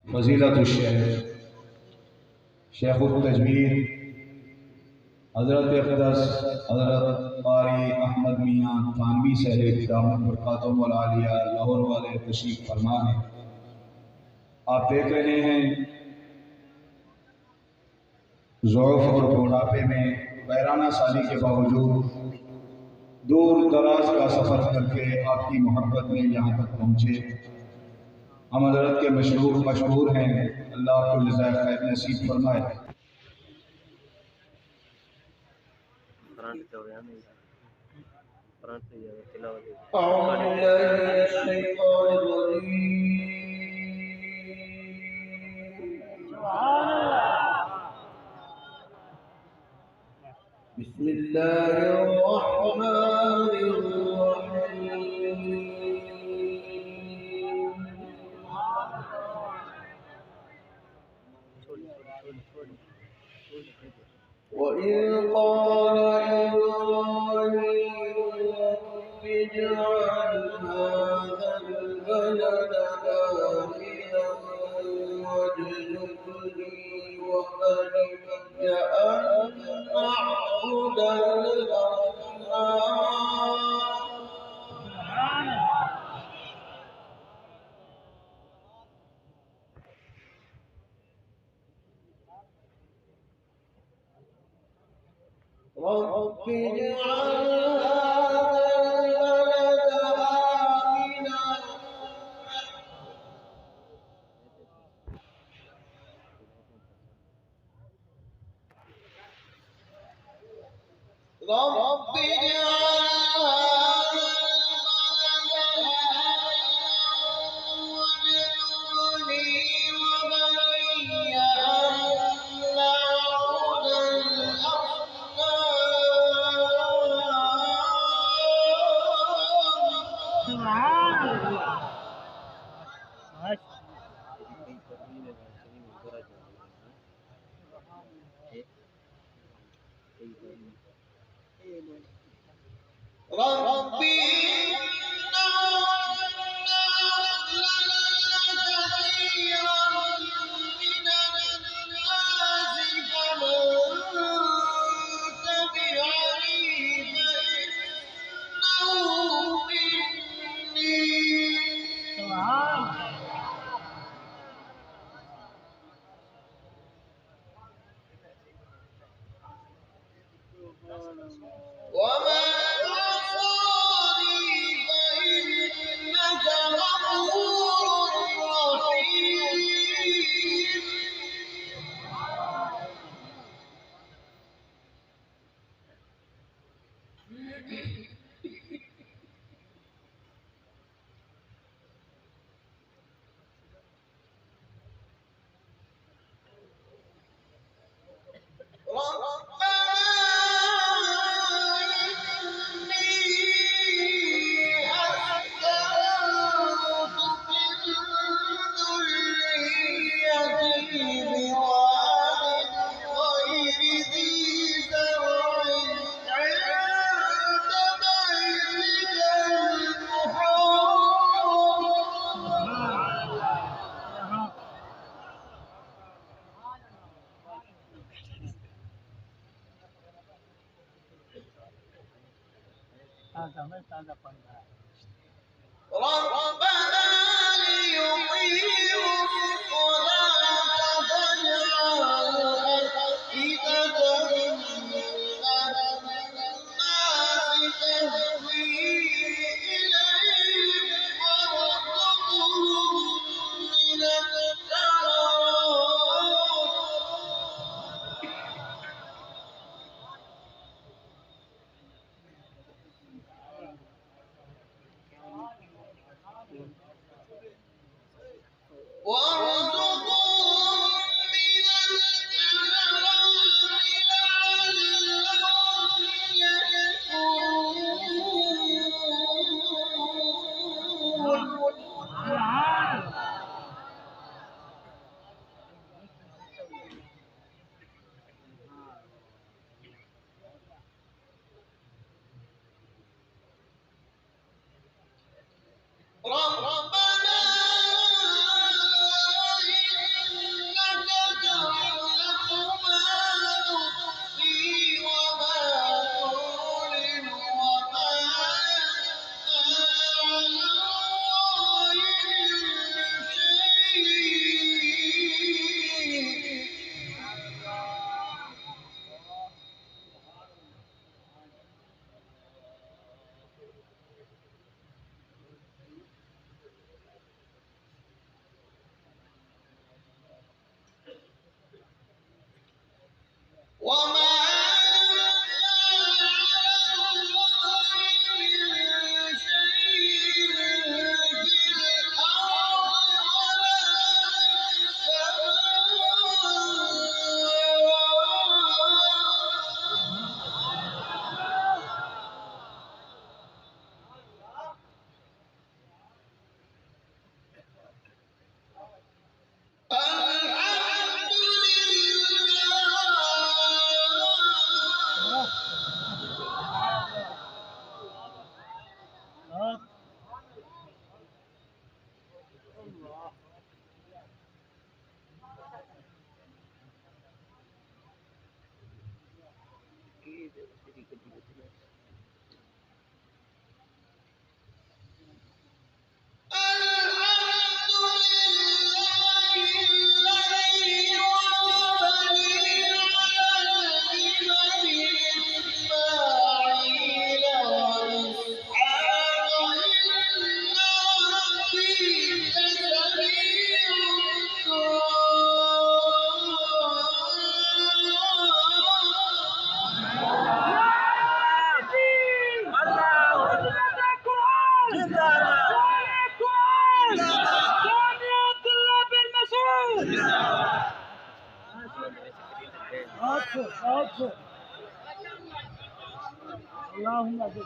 फजीलतुश्शेख शेखुत तजवीद हज़रत अक़दस हज़रत क़ारी अहमद मियाँ थानवी साहिब दामत बरकातुहुल आलिया लाहौर वाले तशरीफ़ फरमा हैं। आप देख रहे हैं ज़ौफ़ और बुढ़ापे में वैराना साली के बावजूद दूर दराज का सफ़र करके आपकी मोहब्बत में यहाँ तक पहुँचे। हम हज़रत के मशहूर हैं। अल्लाह आपको जज़ाए खैर नसीब फरमाए। وإذ قال إبراهيم رب اجعل هذا البلد آمنا واجنبني وبني أن نعبد الأصنام. رب اجعل هذا البلد آمنا رب اجعل واجنبني وبني أن نعبد الأصنام. سبحان الله. ربي إنهن أضللن كثيرا من الناس فمن تبعني فإنه مني. سبحان ومن عصاني فإنك غفور رحيم. ربنا ليقيموا الصلاة فاجعل أفئدة من الناس تهوي إليهم وارزقهم من الثمرات. اللهم اجب.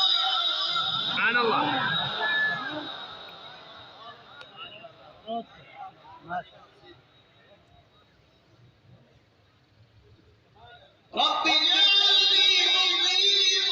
سبحان الله. ما شاء الله. رب اجعلني مقيم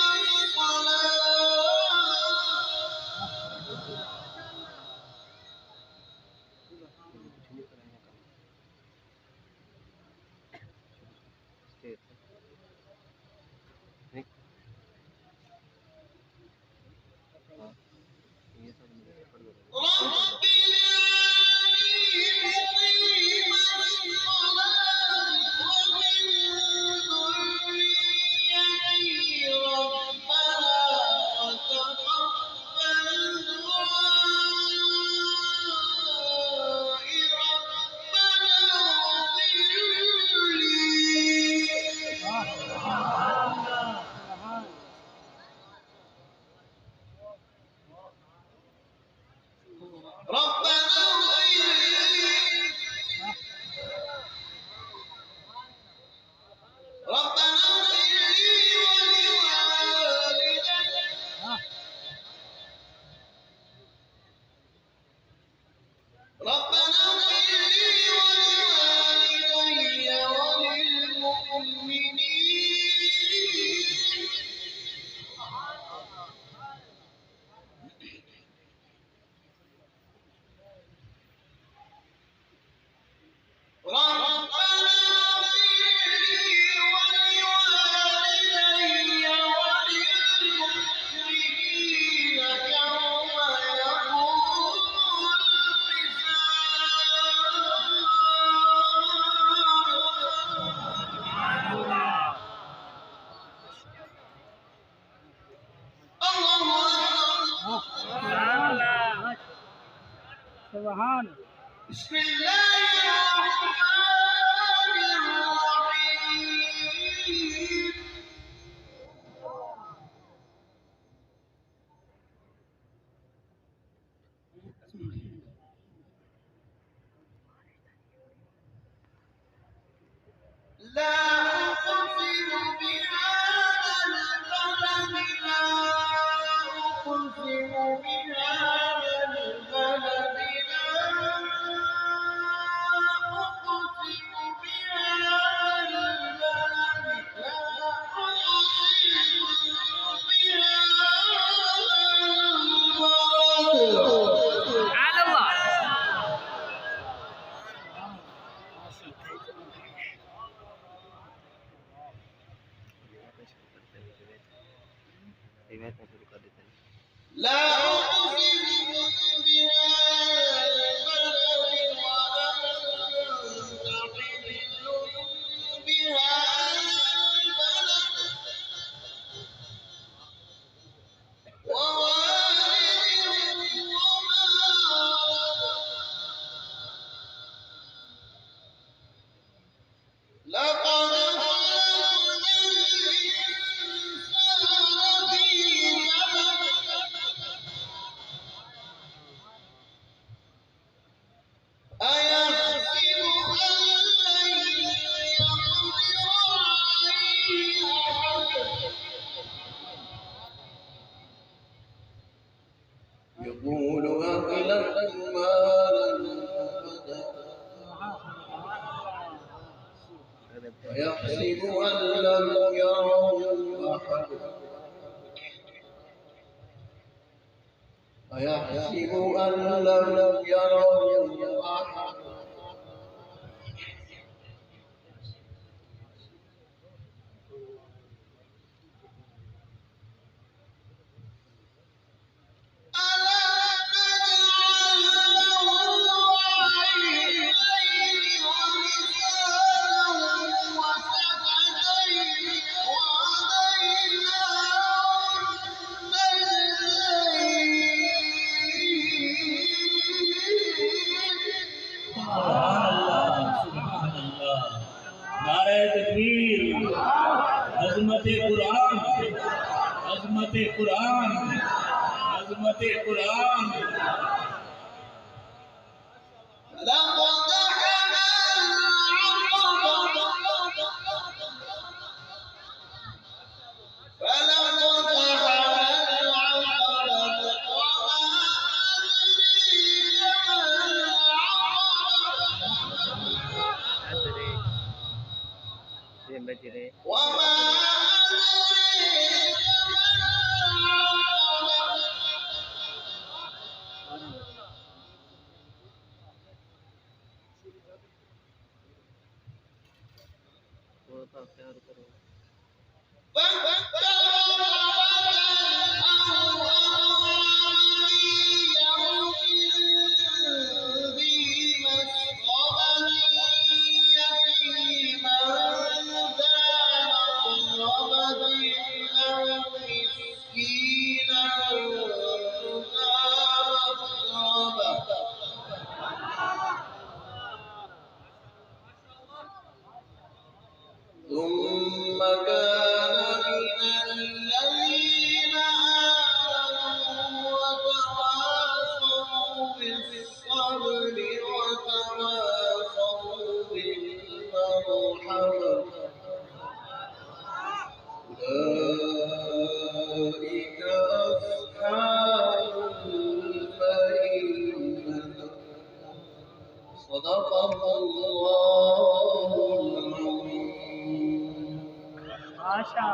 سبحان الله. بسم الله الرحمن الرحيم لا أقسم بهذا البلد لا أقسم بهذا البلد لا أقسم بهذا البلد لا أقسم بهذا البلد سبحان الله. لا أقسم بهذا البلد وأنت حل بهذا البلد ووالد وما ولد لقد خلقنا الإنسان في كبد أيحسب أن لن يقدر عليه أحد يقول أهلكت مالا لبدا ويحسب أن لم يره أحد أيحسب أن لم يره أحد कुरान, अजमत कुरान। ثم كان من الذين آمنوا وتواصوا بالصبر وتواصوا بالمرحمة أولئك أصحاب الميمنة صدق الله العظيم. माशा